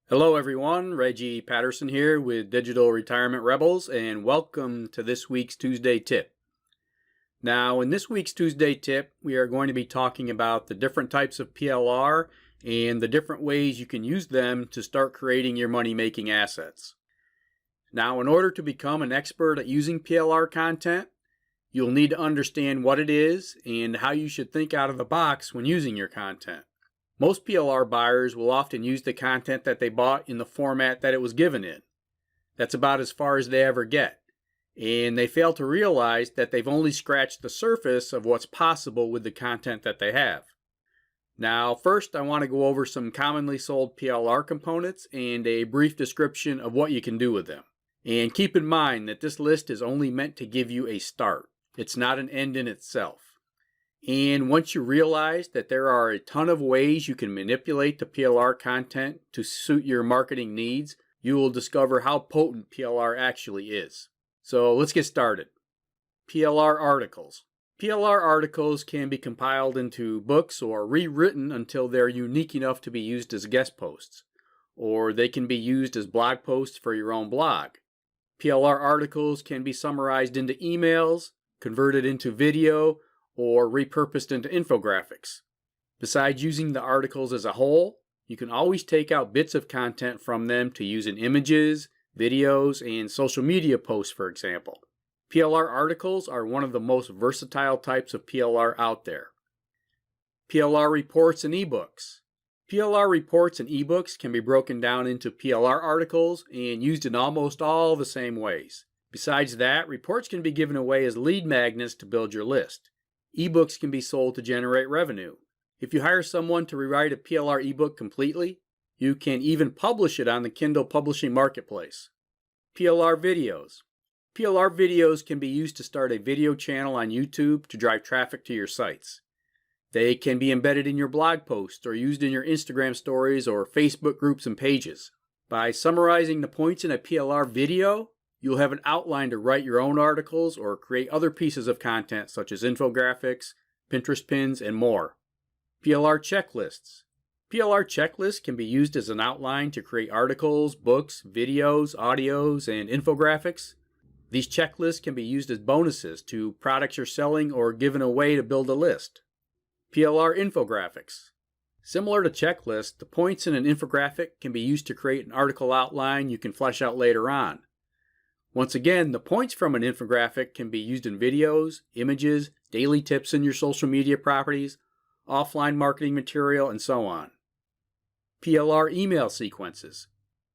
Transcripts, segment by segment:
Hello everyone, Reggie Patterson here with Digital Retirement Rebels, and welcome to this week's Tuesday Tip. Now, in this week's Tuesday Tip, we are going to be talking about the different types of PLR and the different ways you can use them to start creating your money-making assets. Now, in order to become an expert at using PLR content, you'll need to understand what it is and how you should think out of the box when using your content. Most PLR buyers will often use the content that they bought in the format that it was given in. That's about as far as they ever get. And they fail to realize that they've only scratched the surface of what's possible with the content that they have. Now, first I want to go over some commonly sold PLR components and a brief description of what you can do with them. And keep in mind that this list is only meant to give you a start. It's not an end in itself. And once you realize that there are a ton of ways you can manipulate the PLR content to suit your marketing needs, you will discover how potent PLR actually is. So let's get started. PLR Articles. PLR articles can be compiled into books or rewritten until they're unique enough to be used as guest posts, or they can be used as blog posts for your own blog. PLR articles can be summarized into emails, converted into video, or repurposed into infographics. Besides using the articles as a whole, you can always take out bits of content from them to use in images, videos, and social media posts, for example. PLR articles are one of the most versatile types of PLR out there. PLR Reports and Ebooks. PLR reports and ebooks can be broken down into PLR articles and used in almost all the same ways. Besides that, reports can be given away as lead magnets to build your list. Ebooks can be sold to generate revenue. If you hire someone to rewrite a PLR ebook completely, you can even publish it on the Kindle publishing marketplace. PLR videos. PLR videos can be used to start a video channel on YouTube to drive traffic to your sites. They can be embedded in your blog posts or used in your Instagram stories or Facebook groups and pages. By summarizing the points in a PLR video, you'll have an outline to write your own articles or create other pieces of content such as infographics, Pinterest pins, and more. PLR Checklists. PLR checklists can be used as an outline to create articles, books, videos, audios, and infographics. These checklists can be used as bonuses to products you're selling or given away to build a list. PLR Infographics. Similar to checklists, the points in an infographic can be used to create an article outline you can flesh out later on. Once again, the points from an infographic can be used in videos, images, daily tips in your social media properties, offline marketing material, and so on. PLR email sequences.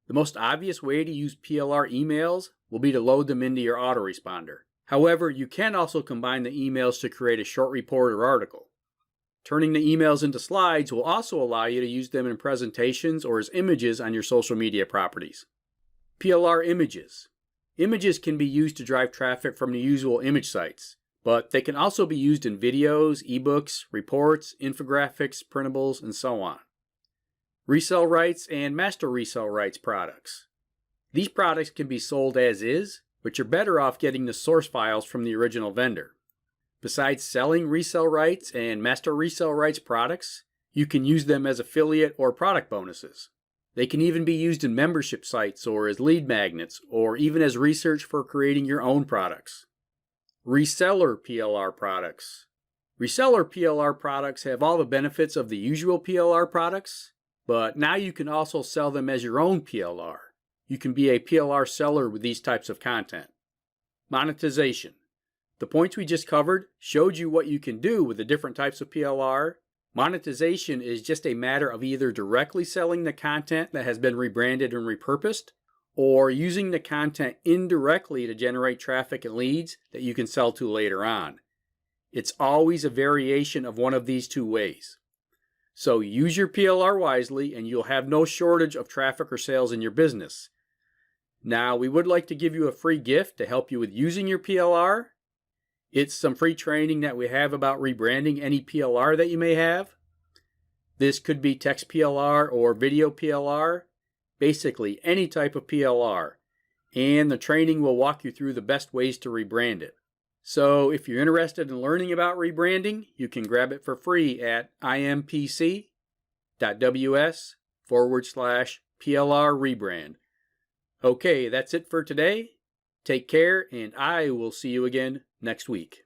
The most obvious way to use PLR emails will be to load them into your autoresponder. However, you can also combine the emails to create a short report or article. Turning the emails into slides will also allow you to use them in presentations or as images on your social media properties. PLR Images. Images can be used to drive traffic from the usual image sites, but they can also be used in videos, ebooks, reports, infographics, printables, and so on. Resell rights and master resell rights products. These products can be sold as is, but you're better off getting the source files from the original vendor. Besides selling resell rights and master resell rights products, you can use them as affiliate or product bonuses. They can even be used in membership sites or as lead magnets or even as research for creating your own products. Reseller PLR Products. Reseller PLR products have all the benefits of the usual PLR products, but now you can also sell them as your own PLR. You can be a PLR seller with these types of content. Monetization. The points we just covered showed you what you can do with the different types of PLR. Monetization is just a matter of either directly selling the content that has been rebranded and repurposed, or using the content indirectly to generate traffic and leads that you can sell to later on. It's always a variation of one of these two ways. So use your PLR wisely and you'll have no shortage of traffic or sales in your business. Now, we would like to give you a free gift to help you with using your PLR. It's some free training that we have about rebranding any PLR that you may have. This could be text PLR or video PLR, basically any type of PLR. And the training will walk you through the best ways to rebrand it. So if you're interested in learning about rebranding, you can grab it for free at impc.ws/PLR PLR rebrand. Okay, that's it for today. Take care, and I will see you again next week.